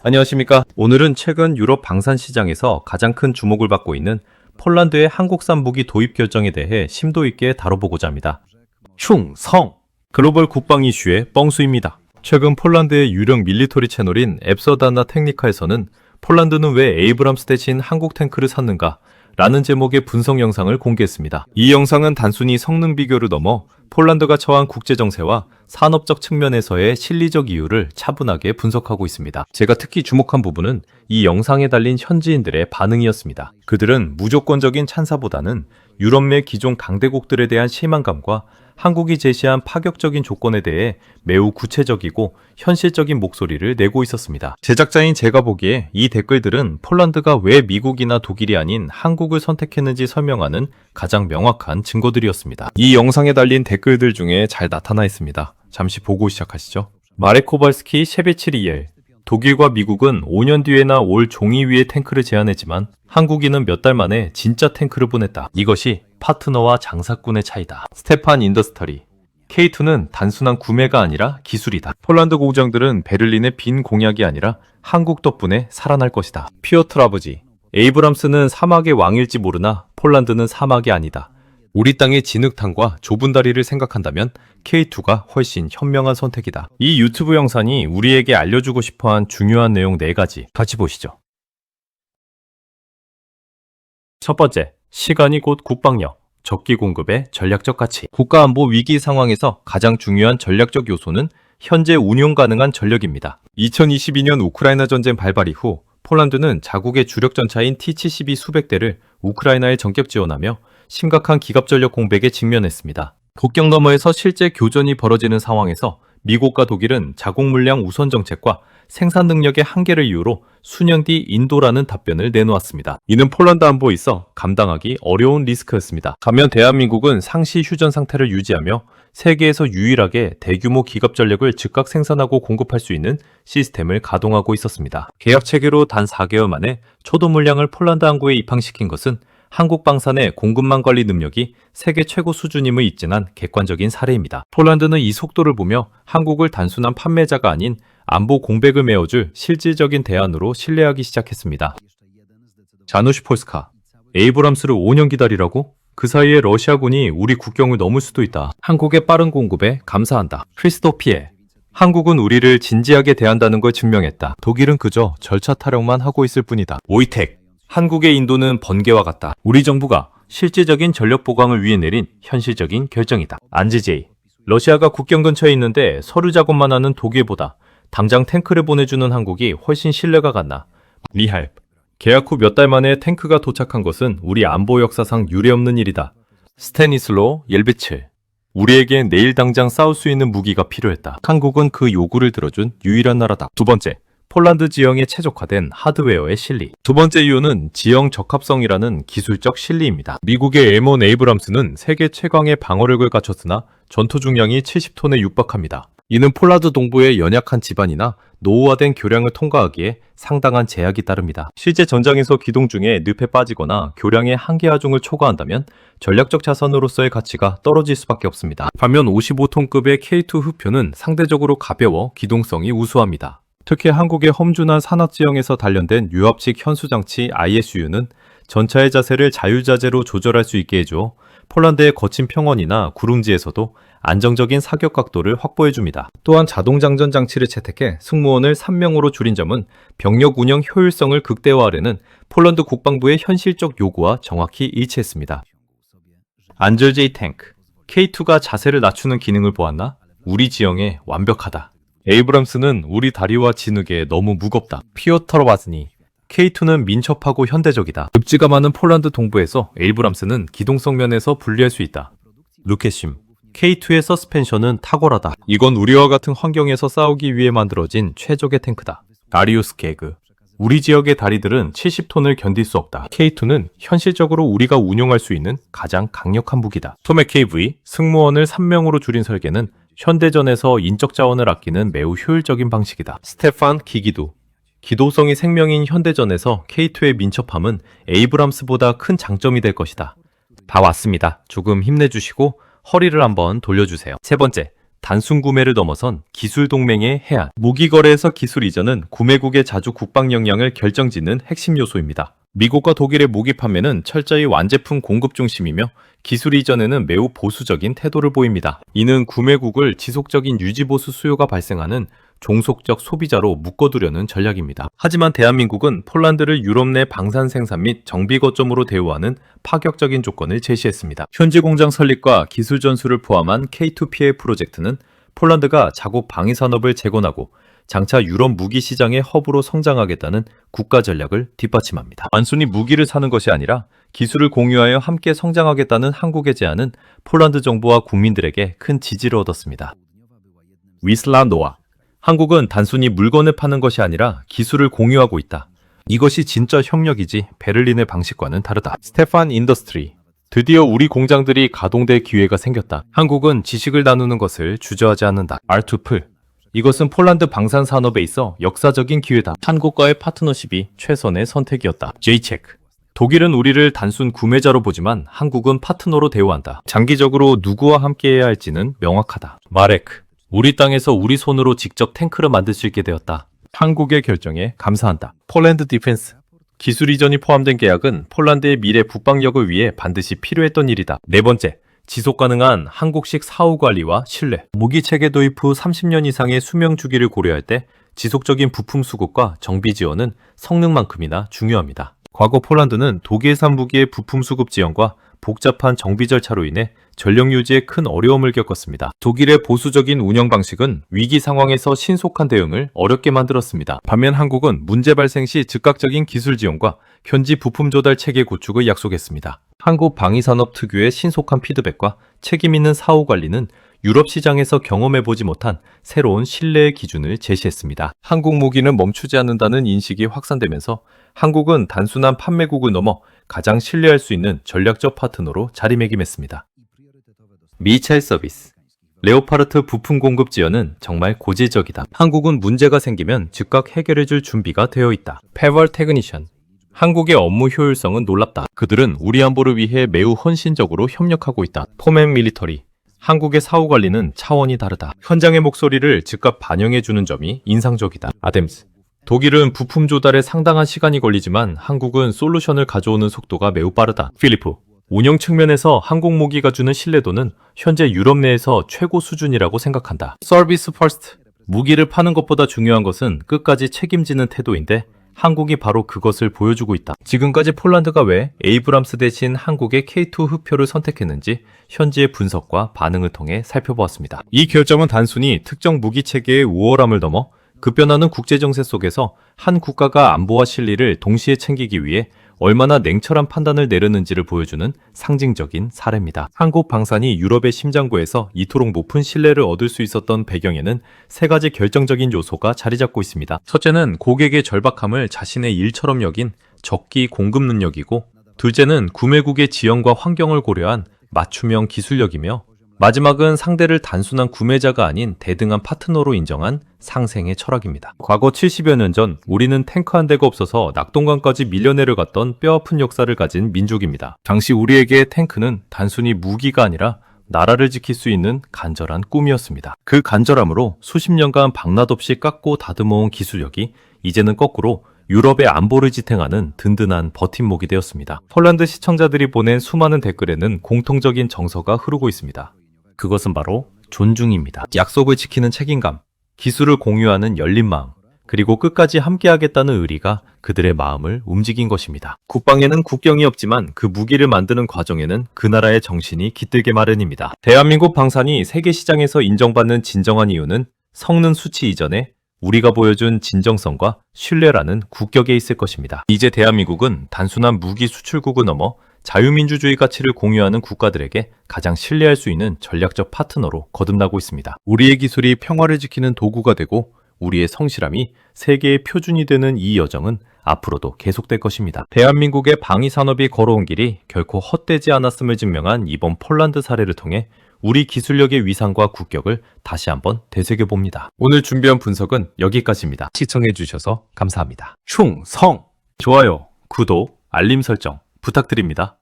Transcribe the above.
안녕하십니까. 오늘은 최근 유럽 방산 시장에서 가장 큰 주목을 받고 있는 폴란드의 한국산 무기 도입 결정에 대해 심도 있게 다뤄보고자 합니다. 흉성! 글로벌 국방 이슈의 뻥수입니다. 최근 폴란드의 유령 밀리터리 채널인 앱서다나 테크니카에서는 폴란드는 왜 에이브람스 대신 한국 탱크를 샀는가? 라는 제목의 분석 영상을 공개했습니다. 이 영상은 단순히 성능 비교를 넘어 폴란드가 처한 국제정세와 산업적 측면에서의 실리적 이유를 차분하게 분석하고 있습니다. 제가 특히 주목한 부분은 이 영상에 달린 현지인들의 반응이었습니다. 그들은 무조건적인 찬사보다는 유럽 내 기존 강대국들에 대한 실망감과 한국이 제시한 파격적인 조건에 대해 매우 구체적이고 현실적인 목소리를 내고 있었습니다. 제작자인 제가 보기에 이 댓글들은 폴란드가 왜 미국이나 독일이 아닌 한국을 선택했는지 설명하는 가장 명확한 증거들이었습니다. 이 영상에 달린 댓글들 중에 잘 나타나 있습니다. 잠시 보고 시작하시죠. 마레코발스키 셰베치리엘 독일과 미국은 5년 뒤에나 올 종이 위에 탱크를 제안했지만 한국인은 몇 달 만에 진짜 탱크를 보냈다. 이것이 파트너와 장사꾼의 차이다. 스테판 인더스터리 K2는 단순한 구매가 아니라 기술이다. 폴란드 공장들은 베를린의 빈 공약이 아니라 한국 덕분에 살아날 것이다. 피어트 라브지 에이브람스는 사막의 왕일지 모르나 폴란드는 사막이 아니다. 우리 땅의 진흙탕과 좁은 다리를 생각한다면 K2가 훨씬 현명한 선택이다. 이 유튜브 영상이 우리에게 알려주고 싶어한 중요한 내용 4가지 같이 보시죠. 첫 번째, 시간이 곧 국방력, 적기 공급의 전략적 가치. 국가안보 위기 상황에서 가장 중요한 전략적 요소는 현재 운용 가능한 전력입니다. 2022년 우크라이나 전쟁 발발 이후 폴란드는 자국의 주력 전차인 T-72 수백 대를 우크라이나에 전격 지원하며 심각한 기갑전력 공백에 직면했습니다. 국경 너머에서 실제 교전이 벌어지는 상황에서 미국과 독일은 자국 물량 우선 정책과 생산 능력의 한계를 이유로 수년 뒤 인도라는 답변을 내놓았습니다. 이는 폴란드 안보에 있어 감당하기 어려운 리스크였습니다. 반면 대한민국은 상시 휴전 상태를 유지하며 세계에서 유일하게 대규모 기갑 전력을 즉각 생산하고 공급할 수 있는 시스템을 가동하고 있었습니다. 계약 체계로 단 4개월 만에 초도 물량을 폴란드 항구에 입항시킨 것은 한국 방산의 공급망 관리 능력이 세계 최고 수준임을 입증한 객관적인 사례입니다. 폴란드는 이 속도를 보며 한국을 단순한 판매자가 아닌 안보 공백을 메워줄 실질적인 대안으로 신뢰하기 시작했습니다. 자누시 폴스카, 에이브람스를 5년 기다리라고? 그 사이에 러시아군이 우리 국경을 넘을 수도 있다. 한국의 빠른 공급에 감사한다. 크리스토피에, 한국은 우리를 진지하게 대한다는 걸 증명했다. 독일은 그저 절차 타령만 하고 있을 뿐이다. 오이텍, 한국의 인도는 번개와 같다. 우리 정부가 실질적인 전력 보강을 위해 내린 현실적인 결정이다. 안지제이, 러시아가 국경 근처에 있는데 서류 작업만 하는 독일보다 당장 탱크를 보내주는 한국이 훨씬 신뢰가 갔나. 리할프, 계약 후 몇 달 만에 탱크가 도착한 것은 우리 안보 역사상 유례없는 일이다. 스테니슬로 옐비츠, 우리에겐 내일 당장 싸울 수 있는 무기가 필요했다. 한국은 그 요구를 들어준 유일한 나라다. 두 번째, 폴란드 지형에 최적화된 하드웨어의 실리. 두 번째 이유는 지형 적합성이라는 기술적 실리입니다. 미국의 M1 에이브람스는 세계 최강의 방어력을 갖췄으나 전투 중량이 70톤에 육박합니다. 이는 폴란드 동부의 연약한 지반이나 노후화된 교량을 통과하기에 상당한 제약이 따릅니다. 실제 전장에서 기동 중에 늪에 빠지거나 교량의 한계 하중을 초과한다면 전략적 자산으로서의 가치가 떨어질 수밖에 없습니다. 반면 55톤급의 K2 흡표는 상대적으로 가벼워 기동성이 우수합니다. 특히 한국의 험준한 산악지형에서 단련된 유압식 현수장치 ISU는 전차의 자세를 자유자재로 조절할 수 있게 해줘 폴란드의 거친 평원이나 구름지에서도 안정적인 사격 각도를 확보해줍니다. 또한 자동장전 장치를 채택해 승무원을 3명으로 줄인 점은 병력 운영 효율성을 극대화하려는 폴란드 국방부의 현실적 요구와 정확히 일치했습니다. 안젤제이 탱크, K2가 자세를 낮추는 기능을 보았나? 우리 지형에 완벽하다. 에이브람스는 우리 다리와 진흙에 너무 무겁다. 피어터 바즈니, K2는 민첩하고 현대적이다. 습지가 많은 폴란드 동부에서 에이브람스는 기동성 면에서 불리할 수 있다. 루케심, K2의 서스펜션은 탁월하다. 이건 우리와 같은 환경에서 싸우기 위해 만들어진 최적의 탱크다. 다리우스 개그, 우리 지역의 다리들은 70톤을 견딜 수 없다. K2는 현실적으로 우리가 운용할 수 있는 가장 강력한 무기다. 토맥 KV, 승무원을 3명으로 줄인 설계는 현대전에서 인적 자원을 아끼는 매우 효율적인 방식이다. 스테판 기기두, 기동성이 생명인 현대전에서 K2의 민첩함은 에이브람스보다 큰 장점이 될 것이다. 다 왔습니다. 조금 힘내주시고 허리를 한번 돌려주세요. 세 번째, 단순 구매를 넘어선 기술 동맹의 해안. 무기 거래에서 기술 이전은 구매국의 자주 국방 역량을 결정짓는 핵심 요소입니다. 미국과 독일의 무기 판매는 철저히 완제품 공급 중심이며 기술 이전에는 매우 보수적인 태도를 보입니다. 이는 구매국을 지속적인 유지보수 수요가 발생하는 종속적 소비자로 묶어두려는 전략입니다. 하지만 대한민국은 폴란드를 유럽 내 방산 생산 및 정비 거점으로 대우하는 파격적인 조건을 제시했습니다. 현지 공장 설립과 기술 전수를 포함한 K2PA 프로젝트는 폴란드가 자국 방위 산업을 재건하고 장차 유럽 무기 시장의 허브로 성장하겠다는 국가 전략을 뒷받침합니다. 단순히 무기를 사는 것이 아니라 기술을 공유하여 함께 성장하겠다는 한국의 제안은 폴란드 정부와 국민들에게 큰 지지를 얻었습니다. 위슬라 노아. 한국은 단순히 물건을 파는 것이 아니라 기술을 공유하고 있다. 이것이 진짜 협력이지 베를린의 방식과는 다르다. 스테판 인더스트리. 드디어 우리 공장들이 가동될 기회가 생겼다. 한국은 지식을 나누는 것을 주저하지 않는다. R2풀. 이것은 폴란드 방산 산업에 있어 역사적인 기회다. 한국과의 파트너십이 최선의 선택이었다. Jcheck. 독일은 우리를 단순 구매자로 보지만 한국은 파트너로 대우한다. 장기적으로 누구와 함께해야 할지는 명확하다. 마레크. 우리 땅에서 우리 손으로 직접 탱크를 만들 수 있게 되었다. 한국의 결정에 감사한다. 폴란드 디펜스. 기술 이전이 포함된 계약은 폴란드의 미래 국방력을 위해 반드시 필요했던 일이다. 네 번째, 지속 가능한 한국식 사후 관리와 신뢰. 무기 체계 도입 후 30년 이상의 수명 주기를 고려할 때 지속적인 부품 수급과 정비 지원은 성능만큼이나 중요합니다. 과거 폴란드는 독일산 무기의 부품 수급 지원과 복잡한 정비 절차로 인해 전력 유지에 큰 어려움을 겪었습니다. 독일의 보수적인 운영 방식은 위기 상황에서 신속한 대응을 어렵게 만들었습니다. 반면 한국은 문제 발생 시 즉각적인 기술 지원과 현지 부품 조달 체계 구축을 약속했습니다. 한국 방위산업 특유의 신속한 피드백과 책임 있는 사후 관리는 유럽 시장에서 경험해보지 못한 새로운 신뢰의 기준을 제시했습니다. 한국 무기는 멈추지 않는다는 인식이 확산되면서 한국은 단순한 판매국을 넘어 가장 신뢰할 수 있는 전략적 파트너로 자리매김했습니다. 미차일 서비스. 레오파르트 부품 공급 지원은 정말 고질적이다. 한국은 문제가 생기면 즉각 해결해줄 준비가 되어 있다. 페벌 테크니션. 한국의 업무 효율성은 놀랍다. 그들은 우리 안보를 위해 매우 헌신적으로 협력하고 있다. 포맨 밀리터리. 한국의 사후 관리는 차원이 다르다. 현장의 목소리를 즉각 반영해주는 점이 인상적이다. 아뎀스. 독일은 부품 조달에 상당한 시간이 걸리지만 한국은 솔루션을 가져오는 속도가 매우 빠르다. 필리프. 운영 측면에서 한국 무기가 주는 신뢰도는 현재 유럽 내에서 최고 수준이라고 생각한다. 서비스 퍼스트. 무기를 파는 것보다 중요한 것은 끝까지 책임지는 태도인데 한국이 바로 그것을 보여주고 있다. 지금까지 폴란드가 왜 에이브람스 대신 한국의 K2 흡표를 선택했는지 현지의 분석과 반응을 통해 살펴보았습니다. 이 결정은 단순히 특정 무기 체계의 우월함을 넘어 급변하는 국제정세 속에서 한 국가가 안보와 실리를 동시에 챙기기 위해 얼마나 냉철한 판단을 내렸는지를 보여주는 상징적인 사례입니다. 한국 방산이 유럽의 심장부에서 이토록 높은 신뢰를 얻을 수 있었던 배경에는 세 가지 결정적인 요소가 자리 잡고 있습니다. 첫째는 고객의 절박함을 자신의 일처럼 여긴 적기 공급 능력이고, 둘째는 구매국의 지형과 환경을 고려한 맞춤형 기술력이며, 마지막은 상대를 단순한 구매자가 아닌 대등한 파트너로 인정한 상생의 철학입니다. 과거 70여 년 전 우리는 탱크 한 대가 없어서 낙동강까지 밀려 내려갔던 뼈아픈 역사를 가진 민족입니다. 당시 우리에게 탱크는 단순히 무기가 아니라 나라를 지킬 수 있는 간절한 꿈이었습니다. 그 간절함으로 수십 년간 방낮없이 깎고 다듬어온 기술력이 이제는 거꾸로 유럽의 안보를 지탱하는 든든한 버팀목이 되었습니다. 폴란드 시청자들이 보낸 수많은 댓글에는 공통적인 정서가 흐르고 있습니다. 그것은 바로 존중입니다. 약속을 지키는 책임감, 기술을 공유하는 열린 마음, 그리고 끝까지 함께하겠다는 의리가 그들의 마음을 움직인 것입니다. 국방에는 국경이 없지만 그 무기를 만드는 과정에는 그 나라의 정신이 깃들게 마련입니다. 대한민국 방산이 세계 시장에서 인정받는 진정한 이유는 성능 수치 이전에 우리가 보여준 진정성과 신뢰라는 국격에 있을 것입니다. 이제 대한민국은 단순한 무기 수출국을 넘어 자유민주주의 가치를 공유하는 국가들에게 가장 신뢰할 수 있는 전략적 파트너로 거듭나고 있습니다. 우리의 기술이 평화를 지키는 도구가 되고 우리의 성실함이 세계의 표준이 되는 이 여정은 앞으로도 계속될 것입니다. 대한민국의 방위 산업이 걸어온 길이 결코 헛되지 않았음을 증명한 이번 폴란드 사례를 통해 우리 기술력의 위상과 국격을 다시 한번 되새겨봅니다. 오늘 준비한 분석은 여기까지입니다. 시청해주셔서 감사합니다. 충성! 좋아요, 구독, 알림 설정 부탁드립니다.